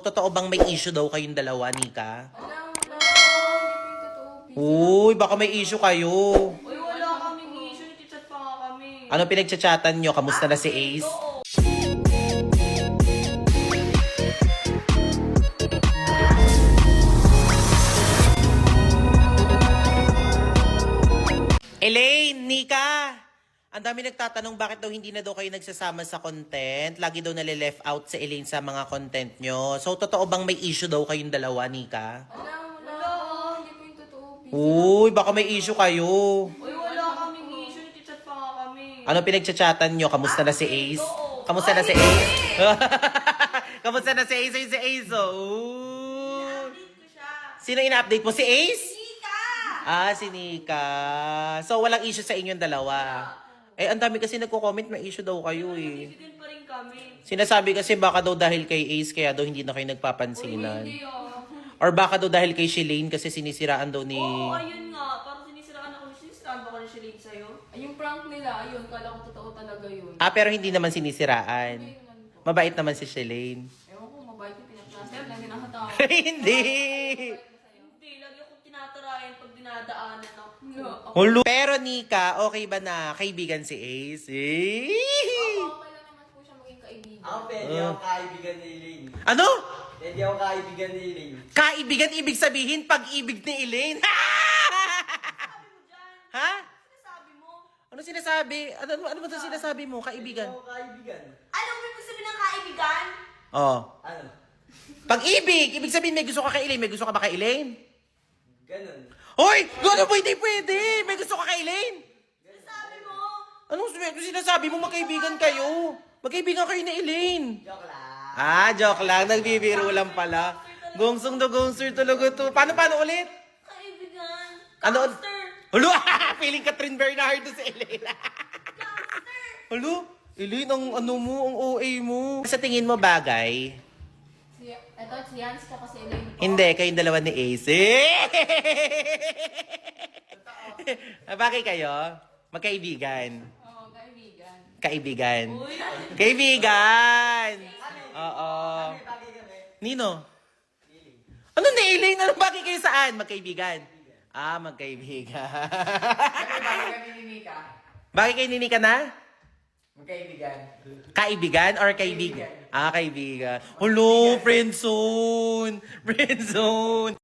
Totoo bang may issue daw kayong dalawa, Nika? Wala, hindi po yung totoo. Uy, baka may issue kayo. Uy, wala kaming issue. Nag-chat pa nga kami. Ano pinagchatsatan nyo? Kamusta na si Ace? Oo. Elaine, Nika! Ang dami nagtatanong bakit daw hindi na daw kayo nagsasama sa content. Lagi daw nale-left out sa Elaine sa mga content nyo. So, totoo bang may issue daw kayong dalawa, Nika? Wala, hindi po yung totoo. Uy, baka may issue kayo. Uy, wala kaming issue. Nag-chat pa nga kami. Ano pinagchatsatan nyo? Kamusta na si Ace? Oo. Kamusta na si Ace? Kamusta na si Ace? Ay, si Ace, oh. Update ko siya. Sino ina-update mo? Si Ace? Nika! Ah, si Nika. So, walang issue sa inyong dalawa. Eh, ang dami kasi nagko-comment, may issue daw kayo eh. Hindi din pa rin kami. Sinasabi kasi baka daw dahil kay Ace, kaya daw hindi na kayo nagpapansinan. Hindi Or baka daw dahil kay Shalane kasi sinisiraan daw ni... Oo, ayun nga. Parang sinisiraan ako. Sinisiraan ba ko ni Shalane sa'yo? Ay, yung prank nila, ayun. Kala ko totoo talaga yun. Ah, pero hindi naman sinisiraan. Mabait naman si Shalane. Ewan ko, mabait yung pinaklasan. Lagi nakatawa. Hindi! Hindi, lagi akong tinatarayan pag dinadaanan ako. Hulo. Pero Nika, okay ba na kaibigan si Ace? Eh? Okay lang naman po siya maging kaibigan. Ako pwede ako kaibigan ni Elaine. Ano? Pwede ako kaibigan ni Elaine. Kaibigan, ibig sabihin, pag-ibig ni Elaine. Sabi mo dyan? Ha? Sinasabi mo? Ano sinasabi? Ano ba ito sinasabi mo, Pwede kaibigan? ako kaibigan. Anong ibig sabihin ng kaibigan? Oh. Ano? Pag-ibig, ibig sabihin may gusto ka kay Elaine. May gusto ka ba kay Elaine? Ganun. Hoy! Gano'n pwede, pwede! May gusto ka kay Elaine? Sinasabi mo? Anong sinasabi mo? Magkaibigan kayo. Magkaibigan kayo ni Elaine. Joke lang. Ah, joke lang. Nagbibiro lang pala. Gongsong na gongsir talaga to. Paano ulit? Kaibigan. Ano? Gangster. Hulo! Feeling Catherine Bernardo si Elaine. Gangster. Hulo! Elaine, ang ano mo, ang OA mo. Sa tingin mo bagay? Ito, si Hans ka kasi Elaine po. Hindi, kayong dalawa ni Ace. Bagay kayo? Magkaibigan. Oo, kaibigan. Kaibigan. Uy. Kaibigan! Oo. Bagay kami. Nino? Ano ni Elaine? Anong bagay kayo saan? Magkaibigan. Ah, magkaibigan. Bagay kami ni Nika. Bagay kayo ni Nika na? Magkaibigan. Kaibigan or kaibigan? Ah, kaibigan. Hello, friendzone! Friendzone!